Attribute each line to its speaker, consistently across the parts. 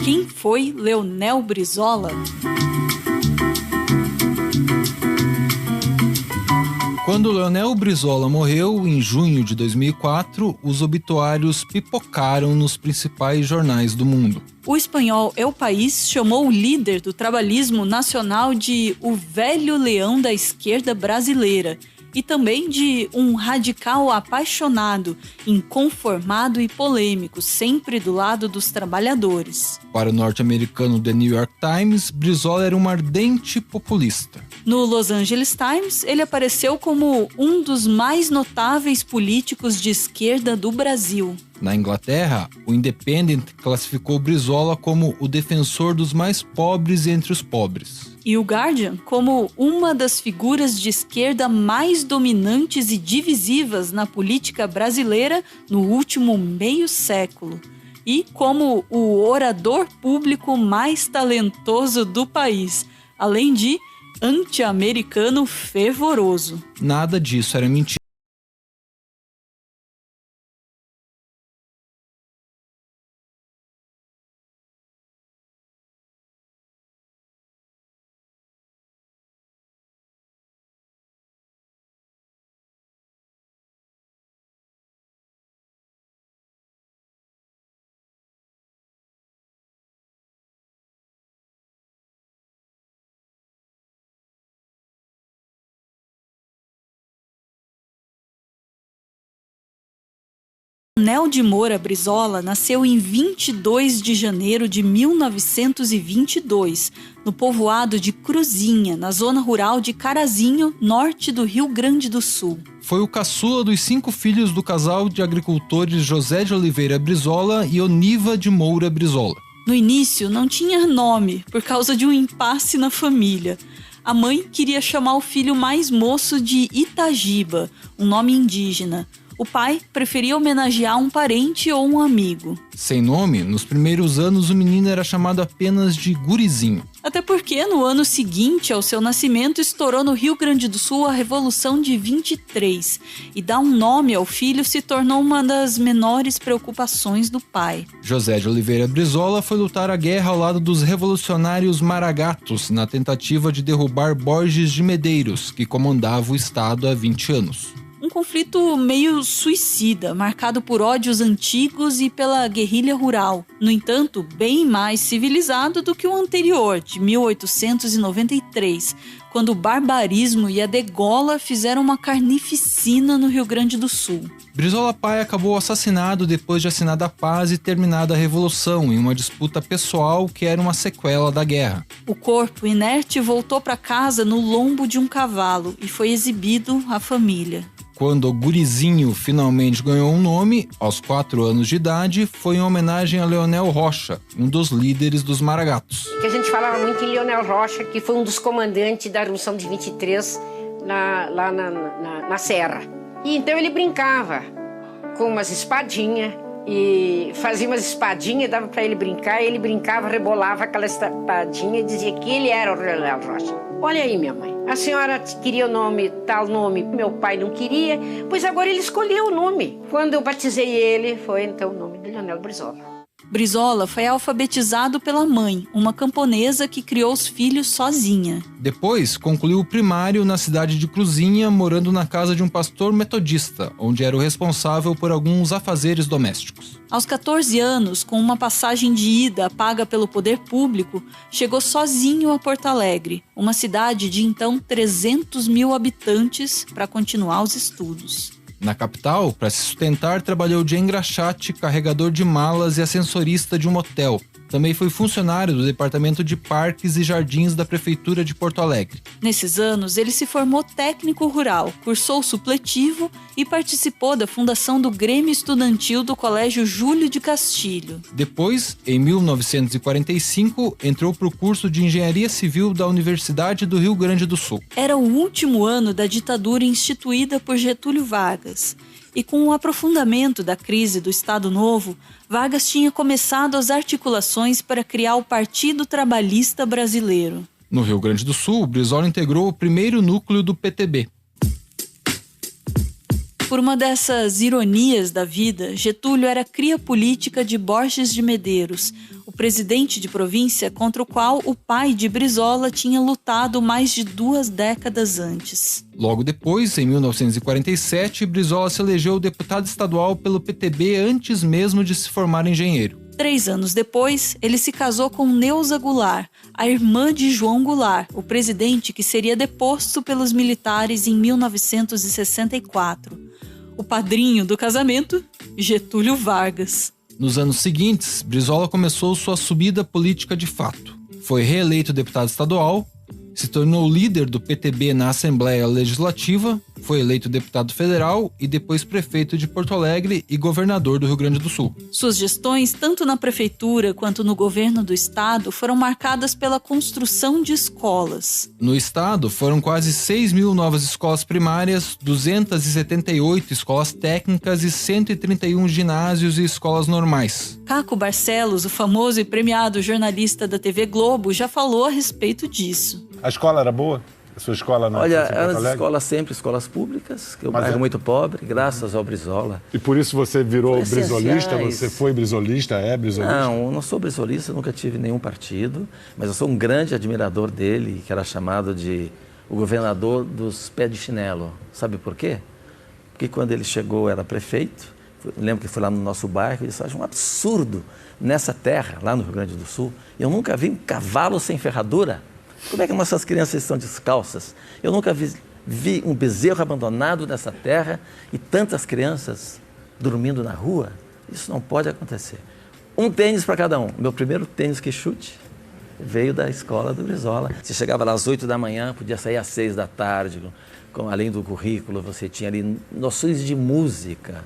Speaker 1: Quem foi Leonel Brizola?
Speaker 2: Quando Leonel Brizola morreu, em junho de 2004, os obituários pipocaram nos principais jornais do mundo.
Speaker 1: O espanhol El País chamou o líder do trabalhismo nacional de o velho leão da esquerda brasileira e também de um radical apaixonado, inconformado e polêmico, sempre do lado dos trabalhadores.
Speaker 2: Para o norte-americano The New York Times, Brizola era um ardente populista.
Speaker 1: No Los Angeles Times, ele apareceu como um dos mais notáveis políticos de esquerda do Brasil.
Speaker 2: Na Inglaterra, o Independent classificou Brizola como o defensor dos mais pobres entre os pobres.
Speaker 1: E o Guardian como uma das figuras de esquerda mais dominantes e divisivas na política brasileira no último meio século. E como o orador público mais talentoso do país, além de anti-americano fervoroso.
Speaker 2: Nada disso era mentira.
Speaker 1: Leonel de Moura Brizola nasceu em 22 de janeiro de 1922, no povoado de Cruzinha, na zona rural de Carazinho, norte do Rio Grande do Sul.
Speaker 2: Foi o caçula dos 5 filhos do casal de agricultores José de Oliveira Brizola e Oniva de Moura Brizola.
Speaker 1: No início, não tinha nome, por causa de um impasse na família. A mãe queria chamar o filho mais moço de Itagiba, um nome indígena. O pai preferia homenagear um parente ou um amigo.
Speaker 2: Sem nome, nos primeiros anos o menino era chamado apenas de Gurizinho.
Speaker 1: Até porque no ano seguinte ao seu nascimento estourou no Rio Grande do Sul a Revolução de 23 e dar um nome ao filho se tornou uma das menores preocupações do pai.
Speaker 2: José de Oliveira Brizola foi lutar a guerra ao lado dos revolucionários maragatos na tentativa de derrubar Borges de Medeiros, que comandava o estado há 20 anos.
Speaker 1: Um conflito meio suicida, marcado por ódios antigos e pela guerrilha rural. No entanto, bem mais civilizado do que o anterior, de 1893, quando o barbarismo e a degola fizeram uma carnificina no Rio Grande do Sul.
Speaker 2: Brizola pai acabou assassinado depois de assinada a paz e terminada a Revolução, em uma disputa pessoal que era uma sequela da guerra.
Speaker 1: O corpo inerte voltou para casa no lombo de um cavalo e foi exibido à família.
Speaker 2: Quando o Gurizinho finalmente ganhou um nome, aos 4 anos de idade, foi em homenagem a Leonel Rocha, um dos líderes dos Maragatos.
Speaker 3: Que a gente falava muito em Leonel Rocha, que foi um dos comandantes da Revolução de 23 lá na Serra. E então ele brincava com umas espadinhas e fazia umas espadinhas, dava para ele brincar, e ele brincava, rebolava aquela espadinha e dizia que ele era o Leonel Rocha. Olha aí, minha mãe, a senhora queria o nome, tal nome, meu pai não queria, pois agora ele escolheu o nome. Quando eu batizei ele, foi então o nome de Leonel Brizola.
Speaker 1: Brizola foi alfabetizado pela mãe, uma camponesa que criou os filhos sozinha.
Speaker 2: Depois, concluiu o primário na cidade de Cruzinha, morando na casa de um pastor metodista, onde era o responsável por alguns afazeres domésticos.
Speaker 1: Aos 14 anos, com uma passagem de ida paga pelo poder público, chegou sozinho a Porto Alegre, uma cidade de então 300 mil habitantes, para continuar os estudos.
Speaker 2: Na capital, para se sustentar, trabalhou de engraxate, carregador de malas e ascensorista de um hotel. Também foi funcionário do Departamento de Parques e Jardins da Prefeitura de Porto Alegre.
Speaker 1: Nesses anos, ele se formou técnico rural, cursou supletivo e participou da fundação do Grêmio Estudantil do Colégio Júlio de Castilho.
Speaker 2: Depois, em 1945, entrou para o curso de Engenharia Civil da Universidade do Rio Grande do Sul.
Speaker 1: Era o último ano da ditadura instituída por Getúlio Vargas. E com o aprofundamento da crise do Estado Novo, Vargas tinha começado as articulações para criar o Partido Trabalhista Brasileiro.
Speaker 2: No Rio Grande do Sul, Brizola integrou o primeiro núcleo do PTB.
Speaker 1: Por uma dessas ironias da vida, Getúlio era cria política de Borges de Medeiros, o presidente de província contra o qual o pai de Brizola tinha lutado mais de 2 décadas antes.
Speaker 2: Logo depois, em 1947, Brizola se elegeu deputado estadual pelo PTB antes mesmo de se formar engenheiro.
Speaker 1: 3 anos depois, ele se casou com Neuza Goulart, a irmã de João Goulart, o presidente que seria deposto pelos militares em 1964. O padrinho do casamento, Getúlio Vargas.
Speaker 2: Nos anos seguintes, Brizola começou sua subida política de fato. Foi reeleito deputado estadual, se tornou líder do PTB na Assembleia Legislativa, foi eleito deputado federal e depois prefeito de Porto Alegre e governador do Rio Grande do Sul.
Speaker 1: Suas gestões, tanto na prefeitura quanto no governo do estado, foram marcadas pela construção de escolas.
Speaker 2: No estado, foram quase 6 mil novas escolas primárias, 278 escolas técnicas e 131 ginásios e escolas normais.
Speaker 1: Caco Barcelos, o famoso e premiado jornalista da TV Globo, já falou a respeito disso.
Speaker 4: A escola era boa? A sua escola não?
Speaker 5: Olha, eram as escolas sempre escolas públicas, que o bairro é muito pobre, graças ao Brizola.
Speaker 4: E por isso você virou
Speaker 5: Foi
Speaker 4: brizolista?
Speaker 5: essenciais.
Speaker 4: Você foi brizolista? É brizolista?
Speaker 5: Não, eu não sou brizolista, nunca tive nenhum partido, mas eu sou um grande admirador dele, que era chamado de o governador dos pés de chinelo. Sabe por quê? Porque quando ele chegou, era prefeito, lembro que foi lá no nosso bairro, e disse, acho um absurdo, nessa terra, lá no Rio Grande do Sul, eu nunca vi um cavalo sem ferradura. Como é que nossas crianças estão descalças? Eu nunca vi um bezerro abandonado nessa terra e tantas crianças dormindo na rua. Isso não pode acontecer. Um tênis para cada um. Meu primeiro tênis que chute veio da escola do Brizola. Você chegava lá às 8 da manhã, podia sair às 6 da tarde. Além do currículo, você tinha ali noções de música,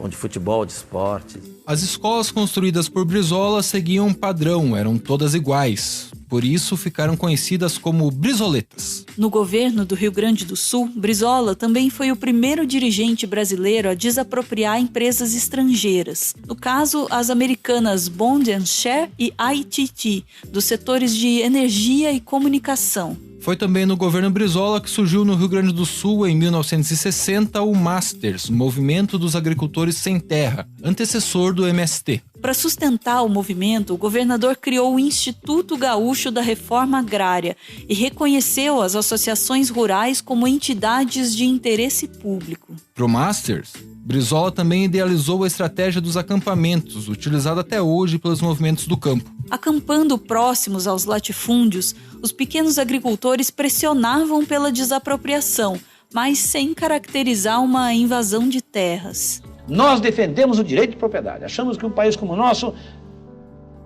Speaker 5: de futebol, de esporte.
Speaker 2: As escolas construídas por Brizola seguiam um padrão, eram todas iguais. Por isso ficaram conhecidas como brizoletas.
Speaker 1: No governo do Rio Grande do Sul, Brizola também foi o primeiro dirigente brasileiro a desapropriar empresas estrangeiras. No caso, as americanas Bond & Share e ITT, dos setores de energia e comunicação.
Speaker 2: Foi também no governo Brizola que surgiu no Rio Grande do Sul, em 1960, o Masters, Movimento dos Agricultores Sem Terra, antecessor do MST.
Speaker 1: Para sustentar o movimento, o governador criou o Instituto Gaúcho da Reforma Agrária e reconheceu as associações rurais como entidades de interesse público.
Speaker 2: Para o Masters, Brizola também idealizou a estratégia dos acampamentos, utilizada até hoje pelos movimentos do campo.
Speaker 1: Acampando próximos aos latifúndios, os pequenos agricultores pressionavam pela desapropriação, mas sem caracterizar uma invasão de terras.
Speaker 6: Nós defendemos o direito de propriedade. Achamos que um país como o nosso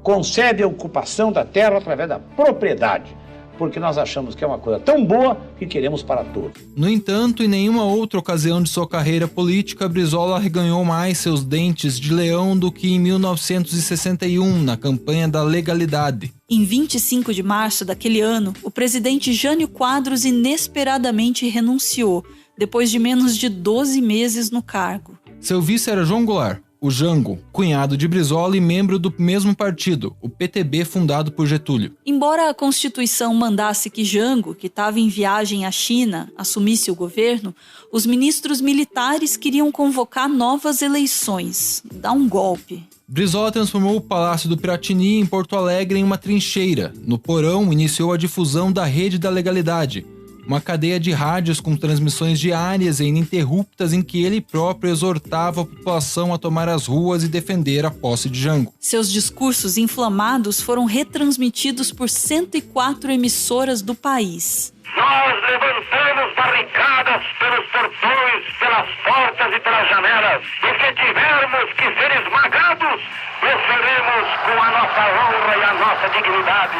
Speaker 6: concebe a ocupação da terra através da propriedade, porque nós achamos que é uma coisa tão boa que queremos para todos.
Speaker 2: No entanto, em nenhuma outra ocasião de sua carreira política, Brizola reganhou mais seus dentes de leão do que em 1961, na campanha da legalidade.
Speaker 1: Em 25 de março daquele ano, o presidente Jânio Quadros inesperadamente renunciou, depois de menos de 12 meses no cargo.
Speaker 2: Seu vice era João Goulart, o Jango, cunhado de Brizola e membro do mesmo partido, o PTB, fundado por Getúlio.
Speaker 1: Embora a Constituição mandasse que Jango, que estava em viagem à China, assumisse o governo, os ministros militares queriam convocar novas eleições, dar um golpe.
Speaker 2: Brizola transformou o Palácio do Piratini, em Porto Alegre, em uma trincheira. No porão, iniciou a difusão da Rede da Legalidade, uma cadeia de rádios com transmissões diárias e ininterruptas em que ele próprio exortava a população a tomar as ruas e defender a posse de Jango.
Speaker 1: Seus discursos inflamados foram retransmitidos por 104 emissoras do país.
Speaker 7: Nós levantamos barricadas pelos portões, pelas portas e pelas janelas. E se tivermos que ser esmagados, o faremos com a nossa honra e a nossa dignidade.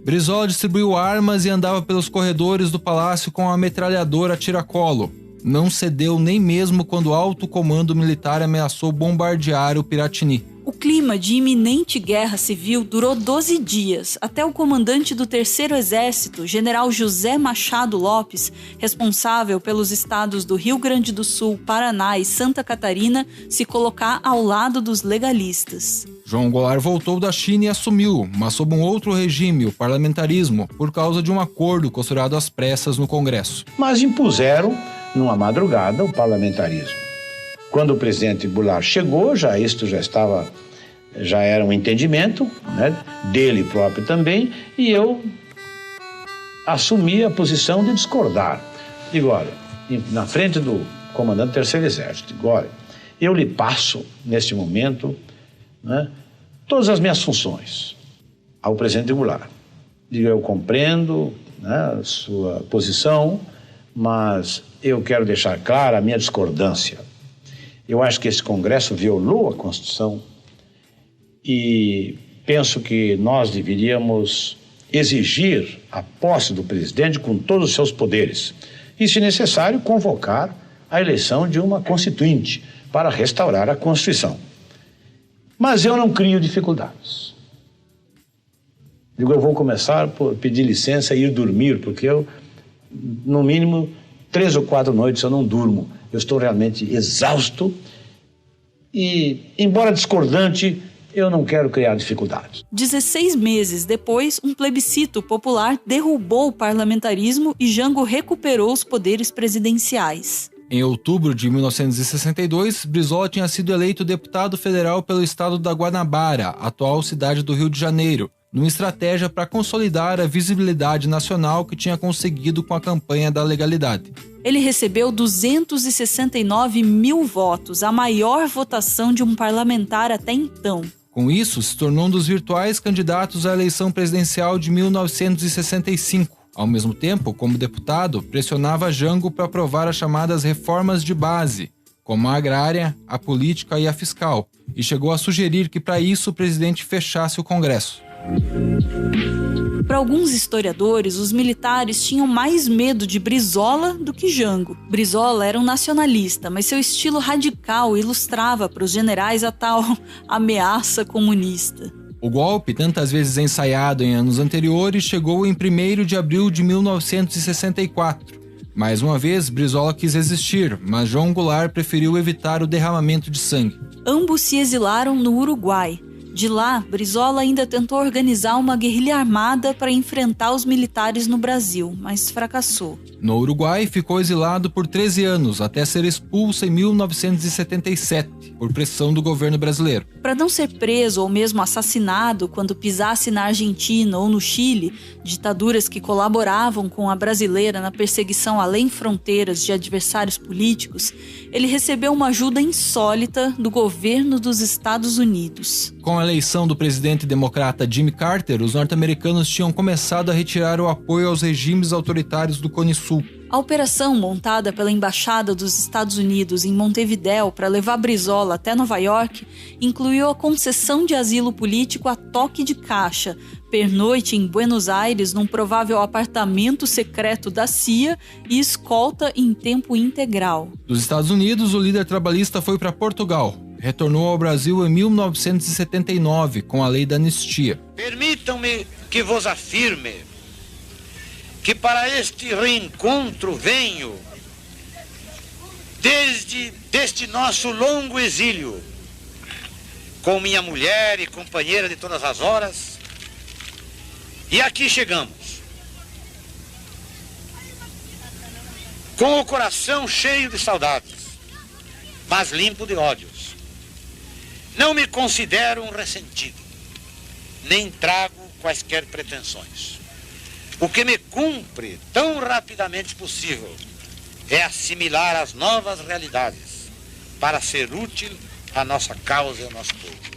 Speaker 2: Brizola distribuiu armas e andava pelos corredores do palácio com a metralhadora a tiracolo. Não cedeu nem mesmo quando o alto comando militar ameaçou bombardear o Piratini.
Speaker 1: O clima de iminente guerra civil durou 12 dias, até o comandante do 3º Exército, general José Machado Lopes, responsável pelos estados do Rio Grande do Sul, Paraná e Santa Catarina, se colocar ao lado dos legalistas.
Speaker 2: João Goulart voltou da China e assumiu, mas sob um outro regime, o parlamentarismo, por causa de um acordo costurado às pressas no Congresso.
Speaker 6: Mas impuseram, numa madrugada, o parlamentarismo. Quando o presidente Goulart chegou, isto já estava já era um entendimento, né, dele próprio também, e eu assumi a posição de discordar. Digo, olha, na frente do comandante do 3º Exército, digo, olha, eu lhe passo, neste momento, né, todas as minhas funções ao presidente Goulart. Digo, eu compreendo, né, a sua posição, mas eu quero deixar clara a minha discordância. Eu acho que esse Congresso violou a Constituição e penso que nós deveríamos exigir a posse do presidente com todos os seus poderes e, se necessário, convocar a eleição de uma constituinte para restaurar a Constituição. Mas eu não crio dificuldades. Digo, eu vou começar por pedir licença e ir dormir, porque eu, no mínimo, 3 ou 4 noites eu não durmo. Eu estou realmente exausto e, embora discordante, eu não quero criar dificuldades.
Speaker 1: 16 meses depois, um plebiscito popular derrubou o parlamentarismo e Jango recuperou os poderes presidenciais.
Speaker 2: Em outubro de 1962, Brizola tinha sido eleito deputado federal pelo estado da Guanabara, atual cidade do Rio de Janeiro, numa estratégia para consolidar a visibilidade nacional que tinha conseguido com a campanha da legalidade.
Speaker 1: Ele recebeu 269 mil votos, a maior votação de um parlamentar até então.
Speaker 2: Com isso, se tornou um dos virtuais candidatos à eleição presidencial de 1965. Ao mesmo tempo, como deputado, pressionava Jango para aprovar as chamadas reformas de base, como a agrária, a política e a fiscal, e chegou a sugerir que para isso o presidente fechasse o Congresso.
Speaker 1: Para alguns historiadores, os militares tinham mais medo de Brizola do que Jango. Brizola era um nacionalista, mas seu estilo radical ilustrava para os generais a tal ameaça comunista.
Speaker 2: O golpe, tantas vezes ensaiado em anos anteriores, chegou em 1º de abril de 1964. Mais uma vez, Brizola quis resistir, mas João Goulart preferiu evitar o derramamento de sangue.
Speaker 1: Ambos se exilaram no Uruguai. De lá, Brizola ainda tentou organizar uma guerrilha armada para enfrentar os militares no Brasil, mas fracassou.
Speaker 2: No Uruguai, ficou exilado por 13 anos, até ser expulso em 1977, por pressão do governo brasileiro.
Speaker 1: Para não ser preso ou mesmo assassinado quando pisasse na Argentina ou no Chile, ditaduras que colaboravam com a brasileira na perseguição além fronteiras de adversários políticos, ele recebeu uma ajuda insólita do governo dos Estados Unidos.
Speaker 2: Com a eleição do presidente democrata Jimmy Carter, os norte-americanos tinham começado a retirar o apoio aos regimes autoritários do Cone Sul.
Speaker 1: A operação montada pela Embaixada dos Estados Unidos em Montevidéu para levar Brizola até Nova York incluiu a concessão de asilo político a toque de caixa, pernoite em Buenos Aires num provável apartamento secreto da CIA e escolta em tempo integral.
Speaker 2: Dos Estados Unidos, o líder trabalhista foi para Portugal. Retornou ao Brasil em 1979 com a lei da anistia.
Speaker 8: Permitam-me que vos afirme que para este reencontro venho deste nosso longo exílio, com minha mulher e companheira de todas as horas, e aqui chegamos, com o coração cheio de saudades, mas limpo de ódios. Não me considero um ressentido, nem trago quaisquer pretensões. O que me cumpre tão rapidamente possível é assimilar as novas realidades para ser útil à nossa causa e ao nosso povo.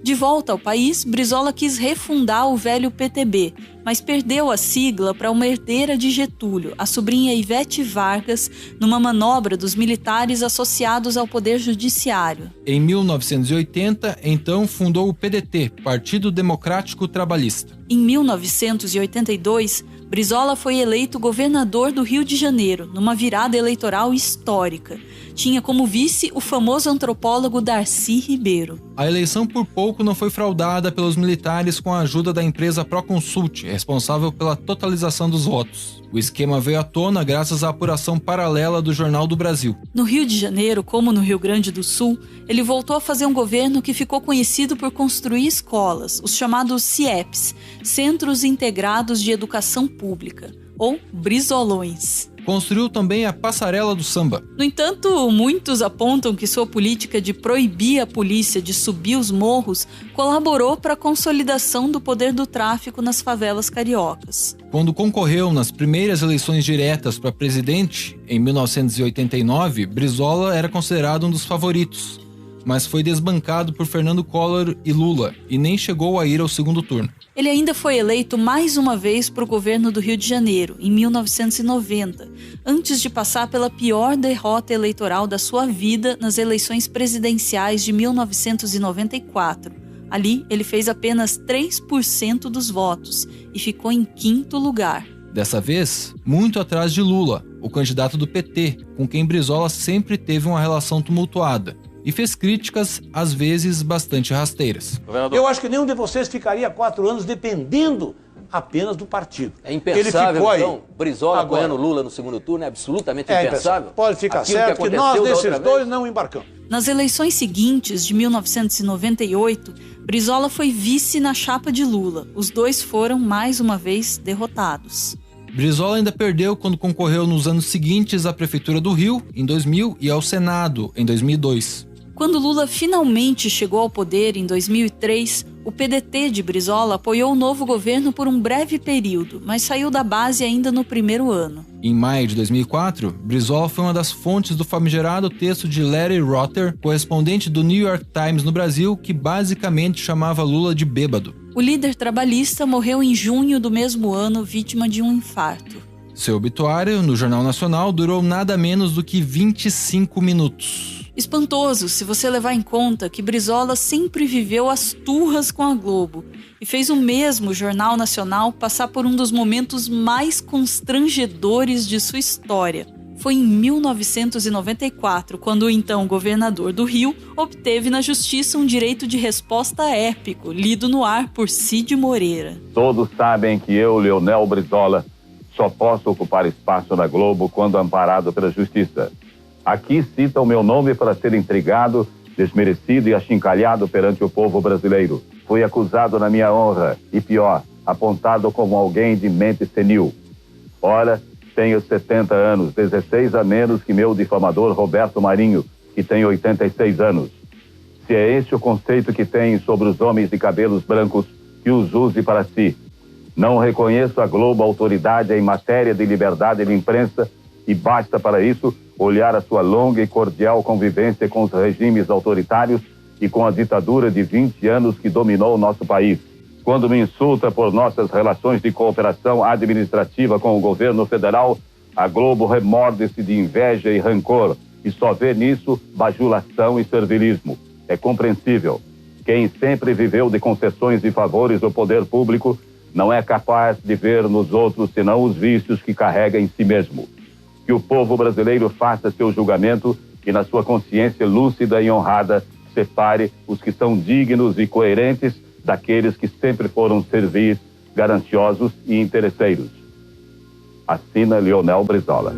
Speaker 1: De volta ao país, Brizola quis refundar o velho PTB, mas perdeu a sigla para uma herdeira de Getúlio, a sobrinha Ivete Vargas, numa manobra dos militares associados ao Poder Judiciário.
Speaker 2: Em 1980, então, fundou o PDT, Partido Democrático Trabalhista.
Speaker 1: Em 1982, Brizola foi eleito governador do Rio de Janeiro, numa virada eleitoral histórica. Tinha como vice o famoso antropólogo Darcy Ribeiro.
Speaker 2: A eleição por pouco não foi fraudada pelos militares com a ajuda da empresa Proconsult, responsável pela totalização dos votos. O esquema veio à tona graças à apuração paralela do Jornal do Brasil.
Speaker 1: No Rio de Janeiro, como no Rio Grande do Sul, ele voltou a fazer um governo que ficou conhecido por construir escolas, os chamados CIEPs, Centros Integrados de Educação Pública, ou Brizolões.
Speaker 2: construiu também a Passarela do Samba.
Speaker 1: No entanto, muitos apontam que sua política de proibir a polícia de subir os morros colaborou para a consolidação do poder do tráfico nas favelas cariocas.
Speaker 2: Quando concorreu nas primeiras eleições diretas para presidente, em 1989, Brizola era considerado um dos favoritos, mas foi desbancado por Fernando Collor e Lula e nem chegou a ir ao segundo turno.
Speaker 1: Ele ainda foi eleito mais uma vez para o governo do Rio de Janeiro, em 1990, antes de passar pela pior derrota eleitoral da sua vida nas eleições presidenciais de 1994. Ali, ele fez apenas 3% dos votos e ficou em 5º lugar.
Speaker 2: Dessa vez, muito atrás de Lula, o candidato do PT, com quem Brizola sempre teve uma relação tumultuada, e fez críticas, às vezes, bastante rasteiras.
Speaker 6: Eu acho que nenhum de vocês ficaria 4 anos dependendo apenas do partido.
Speaker 9: É impensável,
Speaker 6: Ele ficou
Speaker 9: então, Brizola
Speaker 6: agora,
Speaker 9: apoiando Lula no segundo turno é absolutamente impensável?
Speaker 6: Pode ficar
Speaker 9: Aquilo
Speaker 6: certo que nós, desses dois, não embarcamos.
Speaker 1: Nas eleições seguintes, de 1998, Brizola foi vice na chapa de Lula. Os dois foram, mais uma vez, derrotados.
Speaker 2: Brizola ainda perdeu quando concorreu nos anos seguintes à Prefeitura do Rio, em 2000, e ao Senado, em 2002.
Speaker 1: Quando Lula finalmente chegou ao poder em 2003, o PDT de Brizola apoiou o novo governo por um breve período, mas saiu da base ainda no primeiro ano.
Speaker 2: Em maio de 2004, Brizola foi uma das fontes do famigerado texto de Larry Rotter, correspondente do New York Times no Brasil, que basicamente chamava Lula de bêbado.
Speaker 1: O líder trabalhista morreu em junho do mesmo ano, vítima de um infarto.
Speaker 2: Seu obituário, no Jornal Nacional, durou nada menos do que 25 minutos.
Speaker 1: Espantoso se você levar em conta que Brizola sempre viveu as turras com a Globo e fez o mesmo Jornal Nacional passar por um dos momentos mais constrangedores de sua história. Foi em 1994, quando o então governador do Rio obteve na justiça um direito de resposta épico, lido no ar por Cid Moreira.
Speaker 10: Todos sabem que eu, Leonel Brizola, só posso ocupar espaço na Globo quando amparado pela justiça. Aqui cita o meu nome para ser intrigado, desmerecido e achincalhado perante o povo brasileiro. Fui acusado na minha honra e, pior, apontado como alguém de mente senil. Ora, tenho 70 anos, 16 a menos que meu difamador Roberto Marinho, que tem 86 anos. Se é este o conceito que tem sobre os homens de cabelos brancos, que os use para si. Não reconheço a Globo autoridade em matéria de liberdade de imprensa e basta para isso olhar a sua longa e cordial convivência com os regimes autoritários e com a ditadura de 20 anos que dominou o nosso país. Quando me insulta por nossas relações de cooperação administrativa com o governo federal, a Globo remorde-se de inveja e rancor e só vê nisso bajulação e servilismo. É compreensível. Quem sempre viveu de concessões e favores do poder público não é capaz de ver nos outros senão os vícios que carrega em si mesmo. Que o povo brasileiro faça seu julgamento e, na sua consciência lúcida e honrada, separe os que são dignos e coerentes daqueles que sempre foram servis, gananciosos e interesseiros. Assina Leonel Brizola.